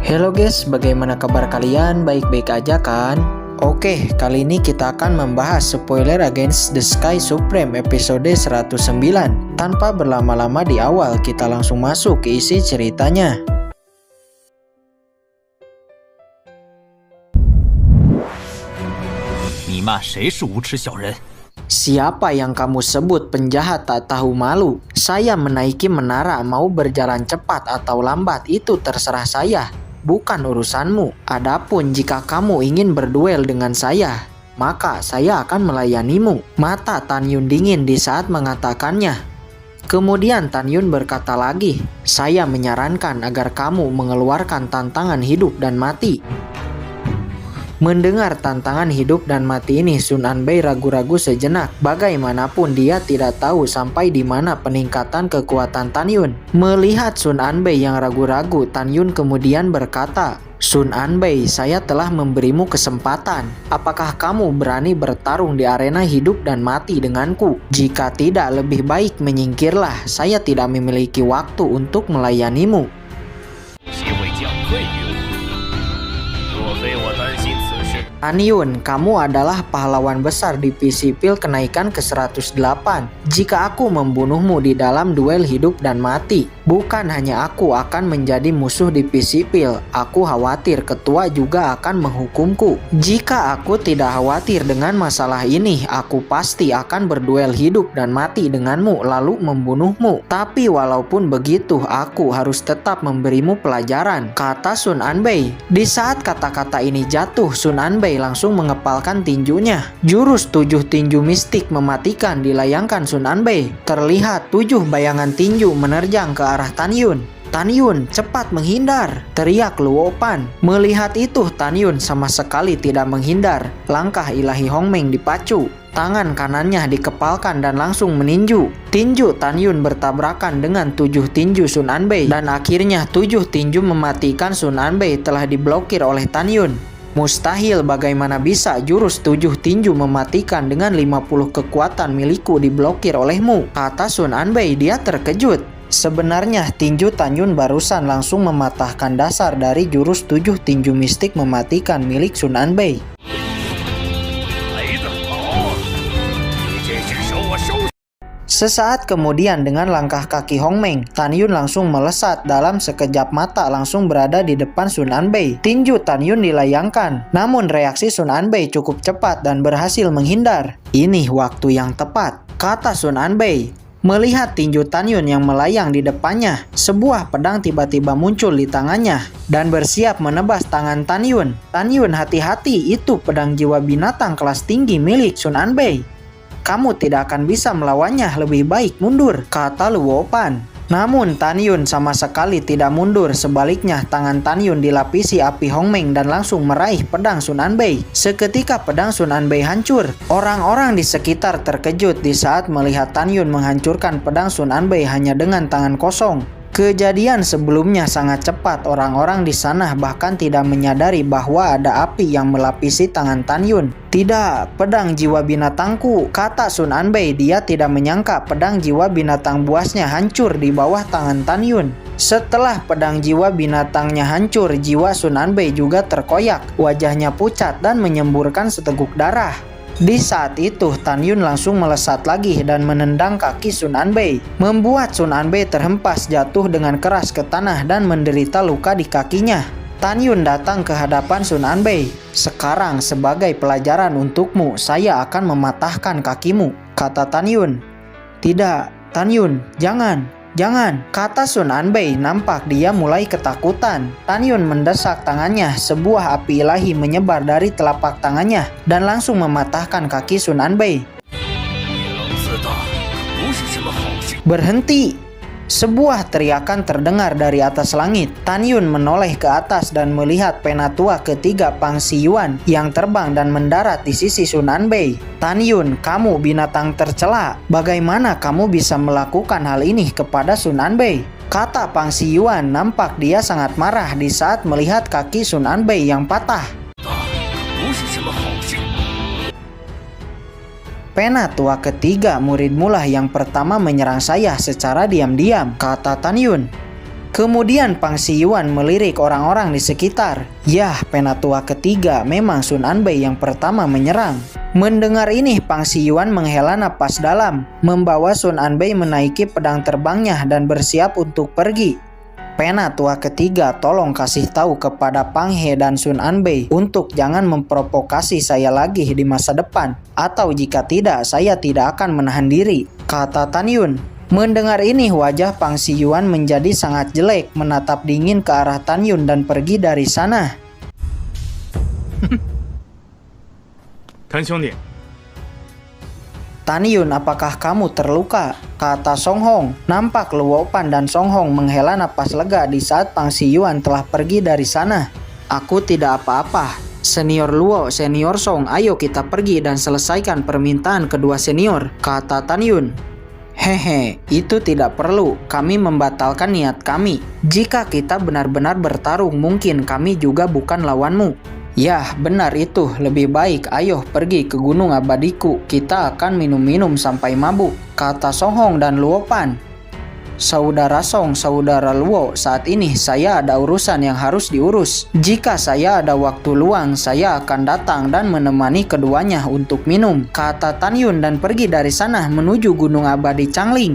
Halo guys, bagaimana kabar kalian? Baik-baik aja kan? Oke, kali ini kita akan membahas spoiler Against the Sky Supreme episode 109. Tanpa berlama-lama di awal, kita langsung masuk ke isi ceritanya. Siapa yang kamu sebut penjahat tak tahu malu? Saya menaiki menara, mau berjalan cepat atau lambat itu terserah saya. Bukan urusanmu. Adapun jika kamu ingin berduel dengan saya, maka saya akan melayanimu. Mata Tan Yun dingin di saat mengatakannya. Kemudian Tan Yun berkata lagi, saya menyarankan agar kamu mengeluarkan tantangan hidup dan mati. Mendengar tantangan hidup dan mati ini, Sun Anbei ragu-ragu sejenak. Bagaimanapun dia tidak tahu sampai di mana peningkatan kekuatan Tan Yun. Melihat Sun Anbei yang ragu-ragu, Tan Yun kemudian berkata, Sun Anbei, saya telah memberimu kesempatan. Apakah kamu berani bertarung di arena hidup dan mati denganku? Jika tidak, lebih baik menyingkirlah. Saya tidak memiliki waktu untuk melayanimu. Tan Yun, kamu adalah pahlawan besar divisi pil kenaikan ke 108. Jika aku membunuhmu di dalam duel hidup dan mati, bukan hanya aku akan menjadi musuh divisi pil, aku khawatir ketua juga akan menghukumku. Jika aku tidak khawatir dengan masalah ini, aku pasti akan berduel hidup dan mati denganmu lalu membunuhmu. Tapi walaupun begitu, aku harus tetap memberimu pelajaran, kata Sun Anbei. Di saat kata-kata ini jatuh, Sun Anbei langsung mengepalkan tinjunya. Jurus 7 tinju mistik mematikan dilayangkan Sun Anbei. Terlihat 7 bayangan tinju menerjang ke arah Tan Yun. Tan Yun, cepat menghindar, teriak Luo Pan. Melihat itu, Tan Yun sama sekali tidak menghindar. Langkah ilahi Hongmeng dipacu. Tangan kanannya dikepalkan dan langsung meninju. Tinju Tan Yun bertabrakan dengan 7 tinju Sun Anbei. Dan akhirnya 7 tinju mematikan Sun Anbei telah diblokir oleh Tan Yun. Mustahil, bagaimana bisa jurus 7 tinju mematikan dengan 50 kekuatan milikku diblokir olehmu, kata Sun Anbei. Dia terkejut. Sebenarnya tinju Tan Yun barusan langsung mematahkan dasar dari jurus 7 tinju mistik mematikan milik Sun Anbei. Sesaat kemudian dengan langkah kaki Hongmeng, Tan Yun langsung melesat. Dalam sekejap mata langsung berada di depan Sun Anbei. Tinju Tan Yun dilayangkan, namun reaksi Sun Anbei cukup cepat dan berhasil menghindar. Ini waktu yang tepat, kata Sun Anbei. Melihat tinju Tan Yun yang melayang di depannya, sebuah pedang tiba-tiba muncul di tangannya dan bersiap menebas tangan Tan Yun. Tan Yun, hati-hati, itu pedang jiwa binatang kelas tinggi milik Sun Anbei. Kamu tidak akan bisa melawannya, lebih baik mundur, kata Luo Pan. Namun Tan Yun sama sekali tidak mundur. Sebaliknya, tangan Tan Yun dilapisi api Hongmeng dan langsung meraih pedang Sun Anbei. Seketika pedang Sun Anbei hancur. Orang-orang di sekitar terkejut di saat melihat Tan Yun menghancurkan pedang Sun Anbei hanya dengan tangan kosong. Kejadian sebelumnya sangat cepat. Orang-orang di sana bahkan tidak menyadari bahwa ada api yang melapisi tangan Tan Yun. Tidak, pedang jiwa binatangku, kata Sun Anbei. Dia tidak menyangka pedang jiwa binatang buasnya hancur di bawah tangan Tan Yun. Setelah pedang jiwa binatangnya hancur, jiwa Sun Anbei juga terkoyak. Wajahnya pucat dan menyemburkan seteguk darah. Di saat itu, Tan Yun langsung melesat lagi dan menendang kaki Sun Anbei, membuat Sun Anbei terhempas jatuh dengan keras ke tanah dan menderita luka di kakinya. Tan Yun datang ke hadapan Sun Anbei. Sekarang sebagai pelajaran untukmu, saya akan mematahkan kakimu, kata Tan Yun. Tidak, Tan Yun, jangan, kata Sun Anbei. Nampak dia mulai ketakutan. Tan Yun mendesak tangannya, sebuah api ilahi menyebar dari telapak tangannya dan langsung mematahkan kaki Sun Anbei. Berhenti! Sebuah teriakan terdengar dari atas langit. Tan Yun menoleh ke atas dan melihat penatua ketiga Pang Siyuan yang terbang dan mendarat di sisi Sun Anbei. Tan Yun, kamu binatang tercela. Bagaimana kamu bisa melakukan hal ini kepada Sun Anbei? Kata Pang Siyuan. Nampak dia sangat marah di saat melihat kaki Sun Anbei yang patah. Penatua ketiga, muridmu lah yang pertama menyerang saya secara diam-diam, kata Tan Yun. Kemudian Pang Siyuan melirik orang-orang di sekitar. Yah, penatua ketiga memang Sun Anbei yang pertama menyerang. Mendengar ini, Pang Siyuan menghela napas dalam, membawa Sun Anbei menaiki pedang terbangnya dan bersiap untuk pergi. Penatua ketiga, tolong kasih tahu kepada Pang He dan Sun Anbei untuk jangan memprovokasi saya lagi di masa depan, atau jika tidak, saya tidak akan menahan diri, kata Tan Yun. Mendengar ini, wajah Pang Siyuan menjadi sangat jelek, menatap dingin ke arah Tan Yun dan pergi dari sana. Tan兄弟, Tan Yun, apakah kamu terluka? Kata Song Hong. Nampak Luo Pan dan Song Hong menghela napas lega di saat Pang Siyuan telah pergi dari sana. Aku tidak apa-apa. Senior Luo, senior Song, ayo kita pergi dan selesaikan permintaan kedua senior, kata Tan Yun. Hehe, itu tidak perlu. Kami membatalkan niat kami. Jika kita benar-benar bertarung, mungkin kami juga bukan lawanmu. Yah, benar itu. Lebih baik ayo pergi ke Gunung Abadiku. Kita akan minum-minum sampai mabuk, kata Song Hong dan Luo Pan. Saudara Song, saudara Luo, saat ini saya ada urusan yang harus diurus. Jika saya ada waktu luang, saya akan datang dan menemani keduanya untuk minum, kata Tan Yun dan pergi dari sana menuju Gunung Abadi Changling.